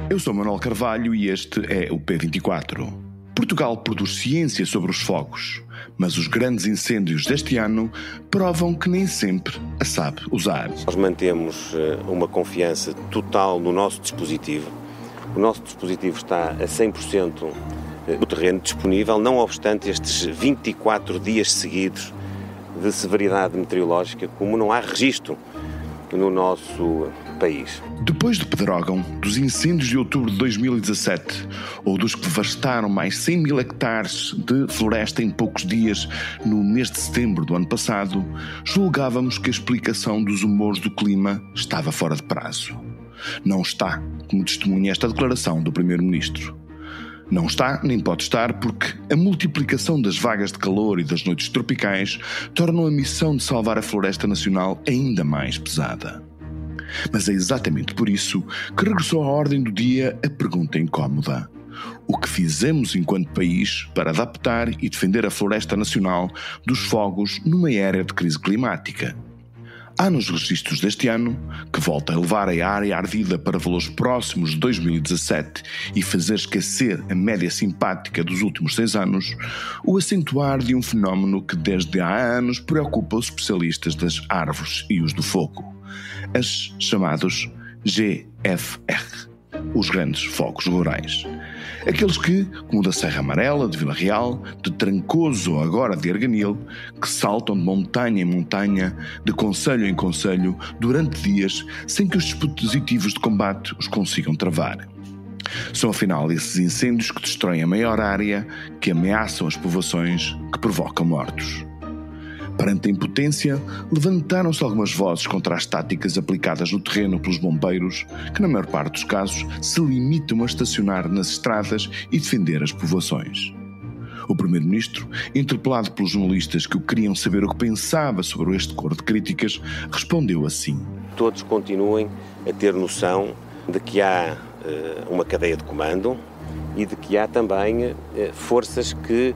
Eu sou Manuel Carvalho e este é o P24. Portugal produz ciência sobre os fogos, mas os grandes incêndios deste ano provam que nem sempre a sabe usar. Nós mantemos uma confiança total no nosso dispositivo. O nosso dispositivo está a 100% do terreno disponível, não obstante estes 24 dias seguidos de severidade meteorológica, como não há registro no nosso país. Depois de Pedrógão, dos incêndios de outubro de 2017, ou dos que devastaram mais 100 mil hectares de floresta em poucos dias no mês de setembro do ano passado, julgávamos que a explicação dos humores do clima estava fora de prazo. Não está, como testemunha esta declaração do Primeiro-Ministro. Não está, nem pode estar, porque a multiplicação das vagas de calor e das noites tropicais tornam a missão de salvar a floresta nacional ainda mais pesada. Mas é exatamente por isso que regressou à ordem do dia a pergunta incómoda: o que fizemos enquanto país para adaptar e defender a floresta nacional dos fogos numa era de crise climática? Há nos registros deste ano, que volta a levar a área ardida para valores próximos de 2017 e fazer esquecer a média simpática dos últimos 6 anos, o acentuar de um fenómeno que desde há anos preocupa os especialistas das árvores e os do fogo, as chamados GFR, os grandes fogos rurais. Aqueles que, como o da Serra Amarela, de Vila Real, de Trancoso ou agora de Arganil, que saltam de montanha em montanha, de concelho em concelho, durante dias, sem que os dispositivos de combate os consigam travar. São afinal esses incêndios que destroem a maior área, que ameaçam as povoações, que provocam mortos. Perante a impotência, levantaram-se algumas vozes contra as táticas aplicadas no terreno pelos bombeiros, que na maior parte dos casos se limitam a estacionar nas estradas e defender as povoações. O Primeiro-Ministro, interpelado pelos jornalistas que o queriam saber o que pensava sobre este coro de críticas, respondeu assim: todos continuem a ter noção de que há uma cadeia de comando e de que há também forças que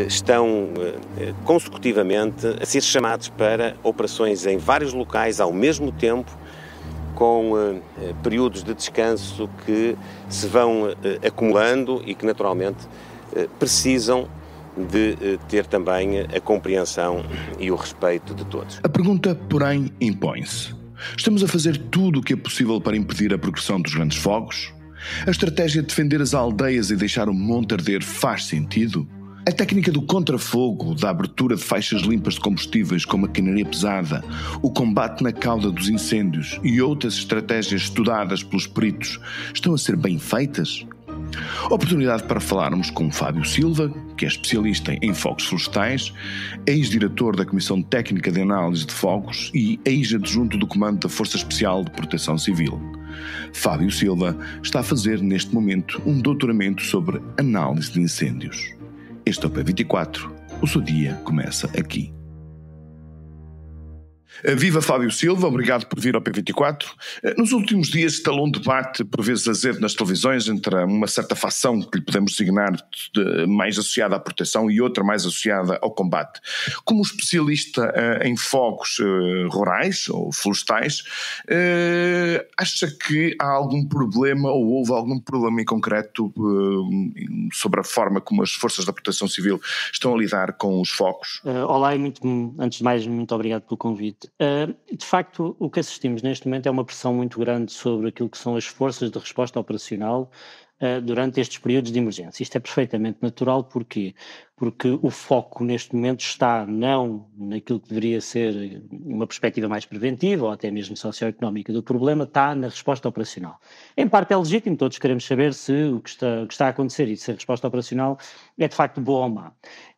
estão consecutivamente a ser chamados para operações em vários locais ao mesmo tempo, com períodos de descanso que se vão acumulando e que naturalmente precisam de ter também a compreensão e o respeito de todos. A pergunta, porém, impõe-se: estamos a fazer tudo o que é possível para impedir a progressão dos grandes fogos? A estratégia de defender as aldeias e deixar o monte arder faz sentido? A técnica do contrafogo, da abertura de faixas limpas de combustíveis com maquinaria pesada, o combate na cauda dos incêndios e outras estratégias estudadas pelos peritos estão a ser bem feitas? Oportunidade para falarmos com Fábio Silva, que é especialista em fogos florestais, ex-diretor da Comissão Técnica de Análise de Fogos e ex-adjunto do Comando da Força Especial de Proteção Civil. Fábio Silva está a fazer neste momento um doutoramento sobre análise de incêndios. Este é o P24, o seu dia começa aqui. Viva Fábio Silva, obrigado por vir ao P24. Nos últimos dias instalou um debate, por vezes azedo nas televisões, entre uma certa facção que lhe podemos designar mais associada à proteção e outra mais associada ao combate. Como especialista em fogos rurais ou florestais, acha que há algum problema ou houve algum problema em concreto sobre a forma como as forças da proteção civil estão a lidar com os fogos? Olá e antes de mais, muito obrigado pelo convite. De facto, o que assistimos neste momento é uma pressão muito grande sobre aquilo que são as forças de resposta operacional durante estes períodos de emergência. Isto é perfeitamente natural. Porquê? Porque o foco neste momento está não naquilo que deveria ser uma perspectiva mais preventiva ou até mesmo socioeconómica do problema, está na resposta operacional. Em parte é legítimo, todos queremos saber se o que está a acontecer e se a resposta operacional é de facto boa ou má.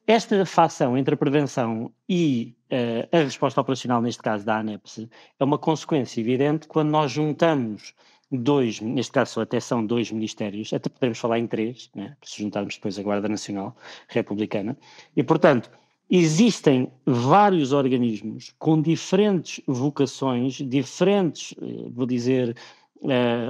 Esta fação entre a prevenção e a resposta operacional, neste caso da ANEPS, é uma consequência evidente quando nós juntamos neste caso até são 2 ministérios, até podemos falar em 3, né, se juntarmos depois a Guarda Nacional Republicana, e portanto existem vários organismos com diferentes vocações, diferentes, vou dizer,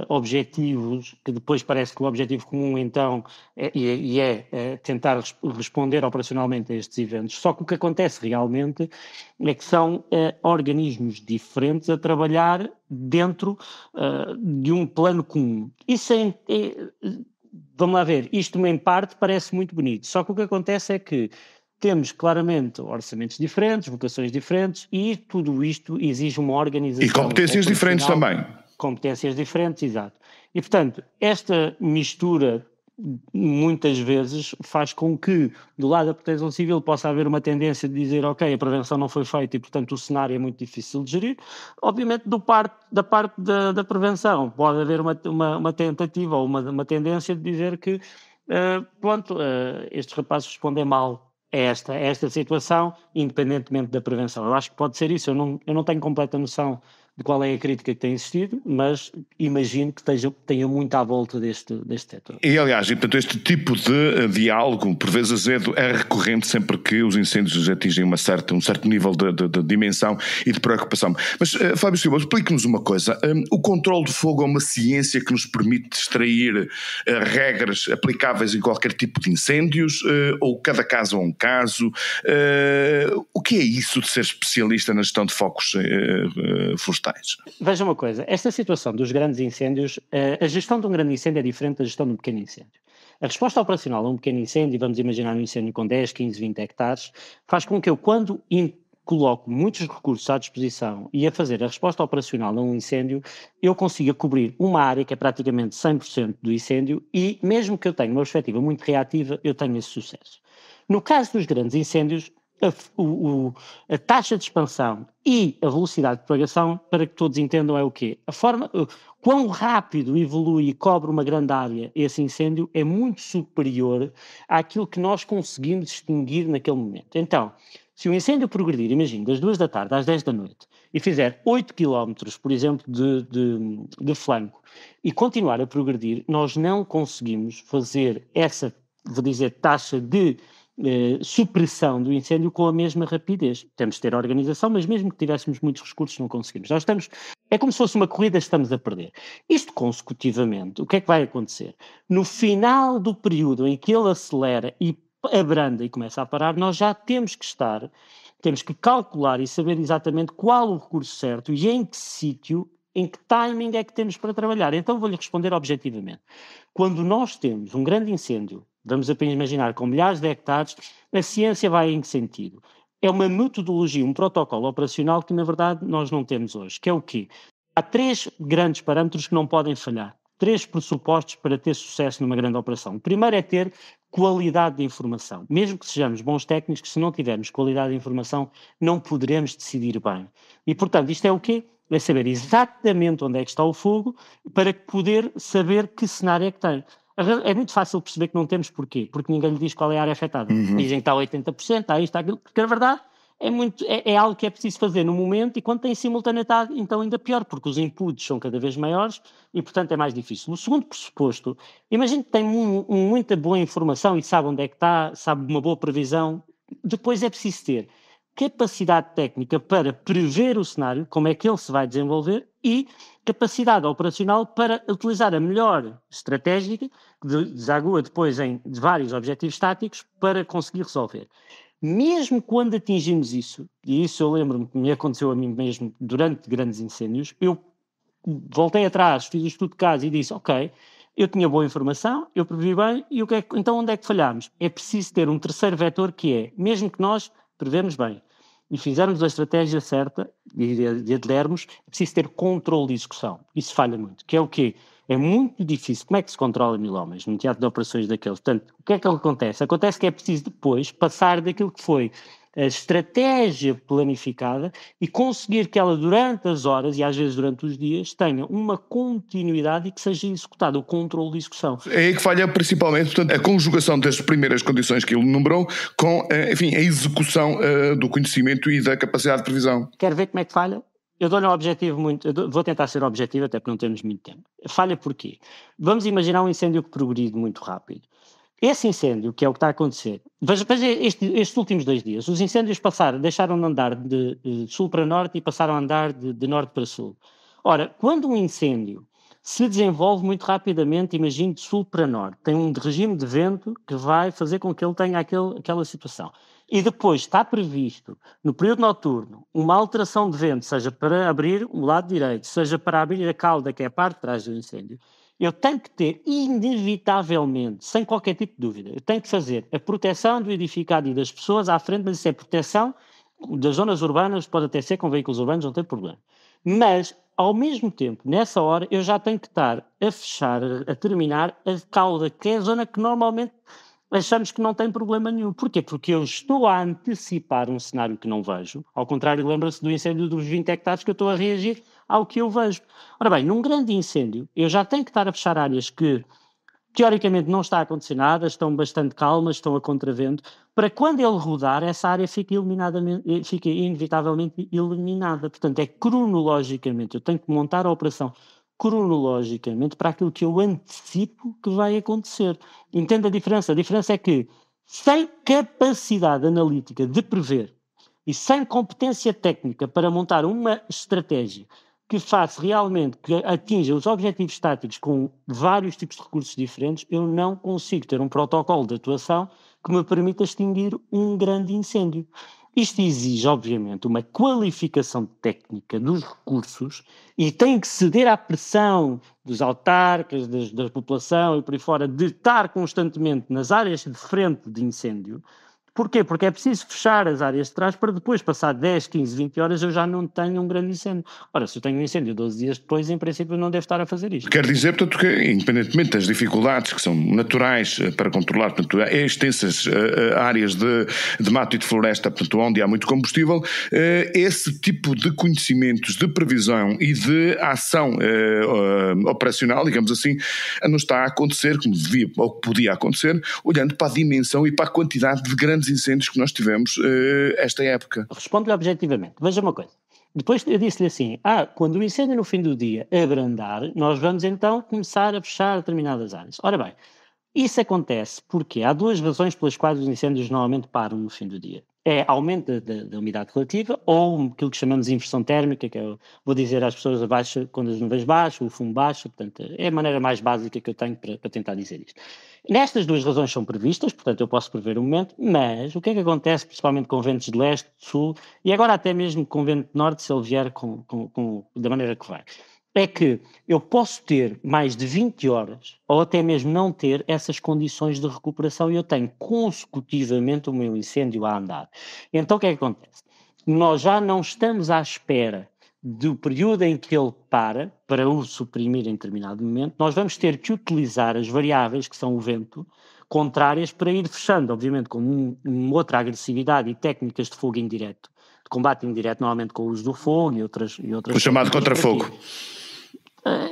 objetivos, que depois parece que o objetivo comum então é tentar responder operacionalmente a estes eventos. Só que o que acontece realmente é que são organismos diferentes a trabalhar dentro de um plano comum. Isso vamos lá ver, isto em parte parece muito bonito, só que o que acontece é que temos claramente orçamentos diferentes, vocações diferentes e tudo isto exige uma organização. E competências diferentes também. Competências diferentes, exato. E, portanto, esta mistura muitas vezes faz com que, do lado da proteção civil, possa haver uma tendência de dizer, ok, a prevenção não foi feita e, portanto, o cenário é muito difícil de gerir. Obviamente, da parte da prevenção, pode haver uma tentativa ou uma tendência de dizer que, estes rapazes respondem mal a esta situação, independentemente da prevenção. Eu acho que pode ser isso. Eu não tenho completa noção de qual é a crítica que tem existido, mas imagino que tenha muito à volta deste setor. E, aliás, portanto, este tipo de diálogo, por vezes, é recorrente sempre que os incêndios atingem um certo nível de dimensão e de preocupação. Mas, Fábio Silva, explique-nos uma coisa. O controle de fogo é uma ciência que nos permite extrair regras aplicáveis em qualquer tipo de incêndios, ou cada caso é um caso? O que é isso de ser especialista na gestão de focos florestais? Veja uma coisa, esta situação dos grandes incêndios, a gestão de um grande incêndio é diferente da gestão de um pequeno incêndio. A resposta operacional a um pequeno incêndio, vamos imaginar um incêndio com 10, 15, 20 hectares, faz com que eu, quando coloco muitos recursos à disposição e a fazer a resposta operacional a um incêndio, eu consiga cobrir uma área que é praticamente 100% do incêndio e, mesmo que eu tenha uma perspectiva muito reativa, eu tenho esse sucesso. No caso dos grandes incêndios, a taxa de expansão e a velocidade de propagação, para que todos entendam, é o quê? Quão rápido evolui e cobre uma grande área esse incêndio é muito superior àquilo que nós conseguimos distinguir naquele momento. Então, se o incêndio progredir, imagine, das 2 da tarde às 10 da noite, e fizer 8 km, por exemplo, de flanco, e continuar a progredir, nós não conseguimos fazer essa, vou dizer, taxa de supressão do incêndio com a mesma rapidez. Temos de ter organização, mas mesmo que tivéssemos muitos recursos não conseguimos. É como se fosse uma corrida, estamos a perder. Isto consecutivamente, o que é que vai acontecer? No final do período em que ele acelera e abranda e começa a parar, nós já temos que calcular e saber exatamente qual o recurso certo e em que sítio, em que timing é que temos para trabalhar. Então vou-lhe responder objetivamente. Quando nós temos um grande incêndio, vamos apenas imaginar, com milhares de hectares, a ciência vai em que sentido? É uma metodologia, um protocolo operacional que, na verdade, nós não temos hoje, que é o quê? Há 3 grandes parâmetros que não podem falhar, 3 pressupostos para ter sucesso numa grande operação. O primeiro é ter qualidade de informação. Mesmo que sejamos bons técnicos, se não tivermos qualidade de informação, não poderemos decidir bem. E, portanto, isto é o quê? É saber exatamente onde é que está o fogo para poder saber que cenário é que tem. É muito fácil perceber que não temos porquê, porque ninguém lhe diz qual é a área afetada. Dizem que está a 80%, está isto, está aquilo, porque na verdade é algo que é preciso fazer no momento e quando tem simultaneidade, então ainda pior, porque os inputs são cada vez maiores e, portanto, é mais difícil. O segundo pressuposto, imagine que tem muita boa informação e sabe onde é que está, sabe uma boa previsão, depois é preciso ter capacidade técnica para prever o cenário, como é que ele se vai desenvolver, e capacidade operacional para utilizar a melhor estratégia, que desagua depois em vários objetivos táticos, para conseguir resolver. Mesmo quando atingimos isso, e isso eu lembro-me que me aconteceu a mim mesmo durante grandes incêndios, eu voltei atrás, fiz o estudo de caso e disse, ok, eu tinha boa informação, eu previ bem, e então onde é que falhámos? É preciso ter um terceiro vetor que é, mesmo que nós prevemos bem e fizermos a estratégia certa e adermos, é preciso ter controle de execução. Isso falha muito. Que é o quê? É muito difícil. Como é que se controla 1000 homens num teatro de operações daqueles? Portanto, o que é que acontece? Acontece que é preciso depois passar daquilo que foi a estratégia planificada e conseguir que ela durante as horas e às vezes durante os dias tenha uma continuidade e que seja executada, o controle de execução. É aí que falha principalmente, portanto, a conjugação das primeiras condições que ele enumerou com, enfim, a execução do conhecimento e da capacidade de previsão. Quer ver como é que falha? Eu dou-lhe um objetivo vou tentar ser objetivo até porque não temos muito tempo. Falha porquê? Vamos imaginar um incêndio que progride muito rápido. Esse incêndio, que é o que está a acontecer, veja estes últimos 2 dias, os incêndios deixaram de andar de sul para norte e passaram a andar de norte para sul. Ora, quando um incêndio se desenvolve muito rapidamente, imagino, de sul para norte. Tem um regime de vento que vai fazer com que ele tenha aquela situação. E depois está previsto, no período noturno, uma alteração de vento, seja para abrir o lado direito, seja para abrir a cauda, que é a parte de trás do incêndio. Eu tenho que ter, inevitavelmente, sem qualquer tipo de dúvida, eu tenho que fazer a proteção do edificado e das pessoas à frente, mas isso é proteção das zonas urbanas, pode até ser com veículos urbanos, não tem problema. Mas, ao mesmo tempo, nessa hora, eu já tenho que estar a fechar, a terminar a cauda, que é a zona que normalmente achamos que não tem problema nenhum. Porquê? Porque eu estou a antecipar um cenário que não vejo. Ao contrário, lembra-se do incêndio dos 20 hectares que eu estou a reagir ao que eu vejo. Ora bem, num grande incêndio, eu já tenho que estar a fechar áreas que, teoricamente, não está a acontecer nada, estão bastante calmas, estão a contravento, para quando ele rodar, essa área fica inevitavelmente eliminada. Portanto, é cronologicamente, eu tenho que montar a operação cronologicamente para aquilo que eu antecipo que vai acontecer. Entende a diferença? A diferença é que, sem capacidade analítica de prever e sem competência técnica para montar uma estratégia que faça realmente, que atinja os objetivos táticos com vários tipos de recursos diferentes, eu não consigo ter um protocolo de atuação que me permita extinguir um grande incêndio. Isto exige, obviamente, uma qualificação técnica dos recursos e tem que ceder à pressão dos autarcas, da população e por aí fora, de estar constantemente nas áreas de frente de incêndio. Porquê? Porque é preciso fechar as áreas de trás para depois, passar 10, 15, 20 horas, eu já não tenho um grande incêndio. Ora, se eu tenho um incêndio 12 dias depois, em princípio não devo estar a fazer isto. Quer dizer, portanto, que independentemente das dificuldades que são naturais para controlar, portanto, extensas áreas de mato e de floresta, portanto, onde há muito combustível, esse tipo de conhecimentos, de previsão e de ação operacional, digamos assim, não está a acontecer como devia ou podia acontecer, olhando para a dimensão e para a quantidade de grandes incêndios que nós tivemos esta época. Respondo-lhe objetivamente. Veja uma coisa. Depois eu disse-lhe assim, quando o incêndio no fim do dia abrandar, nós vamos então começar a fechar determinadas áreas. Ora bem, isso acontece porque há duas razões pelas quais os incêndios normalmente param no fim do dia. É aumento da umidade relativa ou aquilo que chamamos de inversão térmica, que eu vou dizer às pessoas abaixo, quando as nuvens baixam, o fumo baixa, portanto é a maneira mais básica que eu tenho para tentar dizer isto. Nestas duas razões são previstas, portanto eu posso prever o momento, mas o que é que acontece principalmente com ventos de leste, de sul e agora até mesmo com vento de norte, se ele vier da maneira que vai? É que eu posso ter mais de 20 horas, ou até mesmo não ter essas condições de recuperação e eu tenho consecutivamente o meu incêndio a andar. Então o que é que acontece? Nós já não estamos à espera do período em que ele para o suprimir em determinado momento, nós vamos ter que utilizar as variáveis, que são o vento, contrárias para ir fechando, obviamente com outra agressividade e técnicas de fogo indireto, de combate indireto, normalmente com o uso do fogo e outras o chamado contrafogo.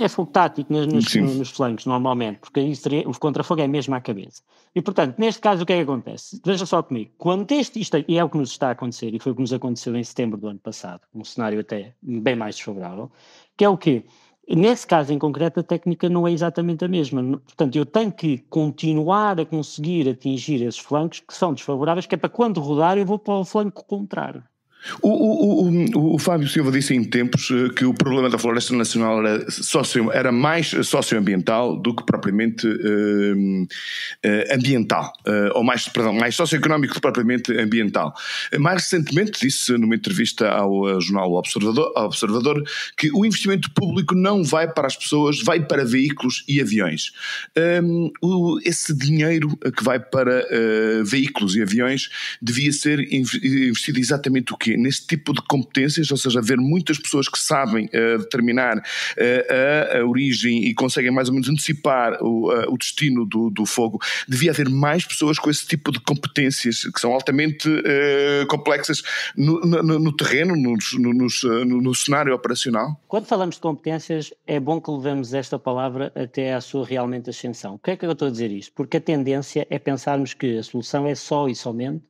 É fogo tático nos flancos, normalmente, porque o contrafogo é mesmo à cabeça. E, portanto, neste caso, o que é que acontece? Veja só comigo. Quando isto é o que nos está a acontecer, e foi o que nos aconteceu em setembro do ano passado, um cenário até bem mais desfavorável, que é o quê? Nesse caso em concreto, a técnica não é exatamente a mesma. Portanto, eu tenho que continuar a conseguir atingir esses flancos que são desfavoráveis, que é para quando rodar eu vou para o flanco contrário. O Fábio Silva disse em tempos que o problema da floresta nacional era mais socioambiental do que propriamente ambiental, ou mais socioeconómico do que propriamente ambiental. Mais recentemente disse numa entrevista ao jornal Observador que o investimento público não vai para as pessoas, vai para veículos e aviões. Esse dinheiro que vai para veículos e aviões devia ser investido exatamente o quê? Neste tipo de competências, ou seja, haver muitas pessoas que sabem determinar a origem e conseguem mais ou menos antecipar o destino do fogo. Devia haver mais pessoas com esse tipo de competências que são altamente complexas no terreno, no cenário operacional. Quando falamos de competências, é bom que levemos esta palavra até à sua realmente ascensão. Por que é que eu estou a dizer isto? Porque a tendência é pensarmos que a solução é só e somente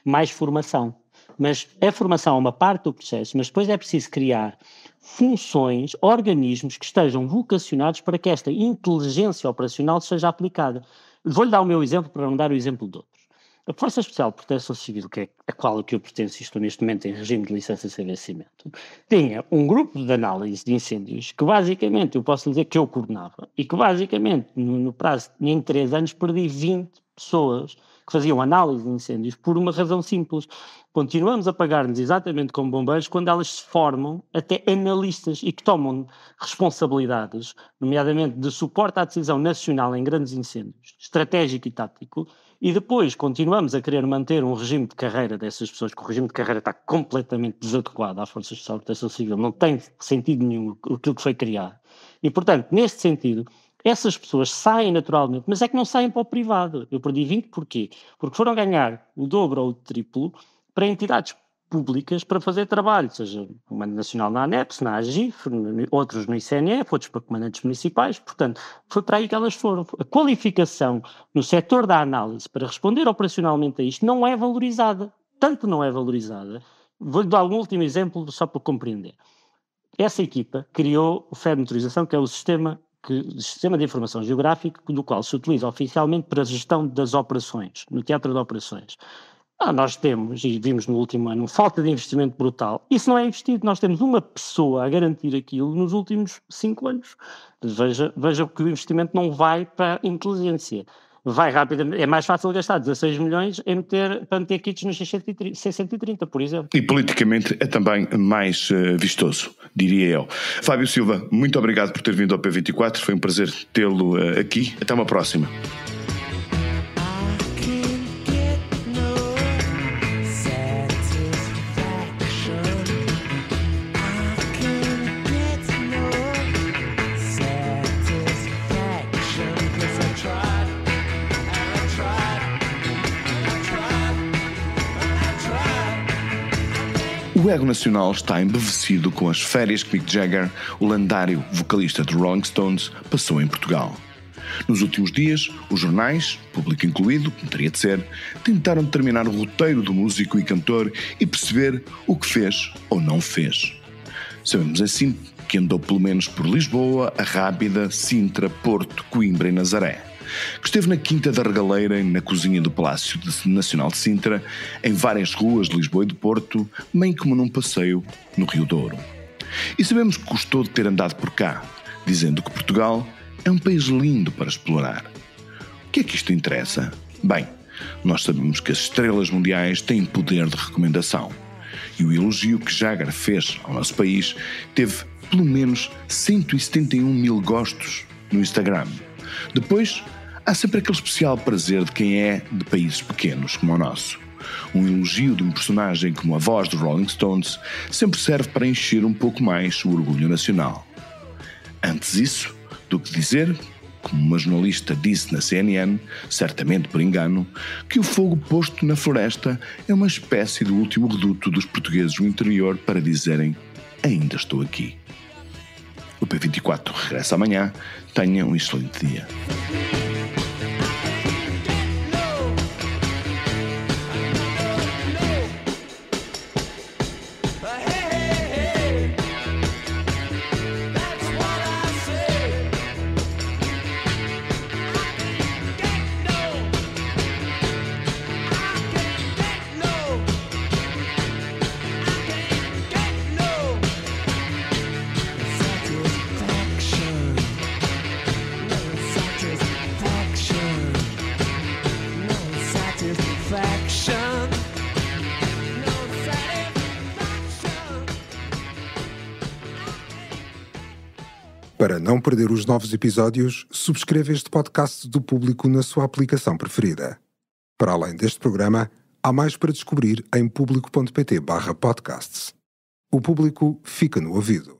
mais formação. Mas a formação é uma parte do processo, mas depois é preciso criar funções, organismos que estejam vocacionados para que esta inteligência operacional seja aplicada. Vou-lhe dar o meu exemplo para não dar o exemplo de outros. A Força Especial de Proteção Civil, que é a qual eu pertenço e estou neste momento em regime de licença sem vencimento, tinha um grupo de análise de incêndios que basicamente, eu posso dizer que eu coordenava, e que basicamente, no prazo em 3 anos, perdi 20 pessoas que faziam análise de incêndios por uma razão simples. Continuamos a pagar-nos exatamente como bombeiros quando elas se formam até analistas e que tomam responsabilidades, nomeadamente de suporte à decisão nacional em grandes incêndios, estratégico e tático, e depois continuamos a querer manter um regime de carreira dessas pessoas, que o regime de carreira está completamente desadequado à Força Especial de Proteção Civil, não tem sentido nenhum aquilo que foi criado. E, portanto, neste sentido, essas pessoas saem naturalmente, mas é que não saem para o privado. Eu perdi 20 porquê? Porque foram ganhar o dobro ou o triplo para entidades públicas para fazer trabalho, seja o Comando Nacional na ANEPS, na AGIF, outros no ICNF, outros para comandantes municipais. Portanto, foi para aí que elas foram. A qualificação no setor da análise para responder operacionalmente a isto não é valorizada. Tanto não é valorizada. Vou-lhe dar um último exemplo só para compreender. Essa equipa criou o FED Motorização, que é o sistema de informação geográfica, do qual se utiliza oficialmente para a gestão das operações, no teatro de operações. Nós temos, e vimos no último ano, falta de investimento brutal. Isso não é investido. Nós temos uma pessoa a garantir aquilo nos últimos 5 anos. Veja que o investimento não vai para a inteligência. Vai rapidamente. É mais fácil gastar 16 milhões para meter kits nos 630, por exemplo. E politicamente é também mais vistoso, diria eu. Fábio Silva, muito obrigado por ter vindo ao P24. Foi um prazer tê-lo aqui. Até uma próxima. O ego nacional está embevecido com as férias que Mick Jagger, o lendário vocalista de Rolling Stones, passou em Portugal. Nos últimos dias, os jornais, público incluído, como teria de ser, tentaram determinar o roteiro do músico e cantor e perceber o que fez ou não fez. Sabemos assim que andou pelo menos por Lisboa, Arrábida, Sintra, Porto, Coimbra e Nazaré. Que esteve na Quinta da Regaleira, na cozinha do Palácio Nacional de Sintra, em várias ruas de Lisboa e de Porto, bem como num passeio no Rio Douro. E sabemos que gostou de ter andado por cá, dizendo que Portugal é um país lindo para explorar. O que é que isto interessa? Bem, nós sabemos que as estrelas mundiais têm poder de recomendação. E o elogio que Jagger fez ao nosso país teve pelo menos 171 mil gostos no Instagram. Depois, há sempre aquele especial prazer de quem é de países pequenos como o nosso. Um elogio de um personagem como a voz dos Rolling Stones sempre serve para encher um pouco mais o orgulho nacional. Antes isso do que dizer, como uma jornalista disse na CNN, certamente por engano, que o fogo posto na floresta é uma espécie de último reduto dos portugueses do interior para dizerem ainda estou aqui. O P24 regressa amanhã. Tenha um excelente dia. Para não perder os novos episódios, subscreva este podcast do Público na sua aplicação preferida. Para além deste programa, há mais para descobrir em público.pt/podcasts. O Público fica no ouvido.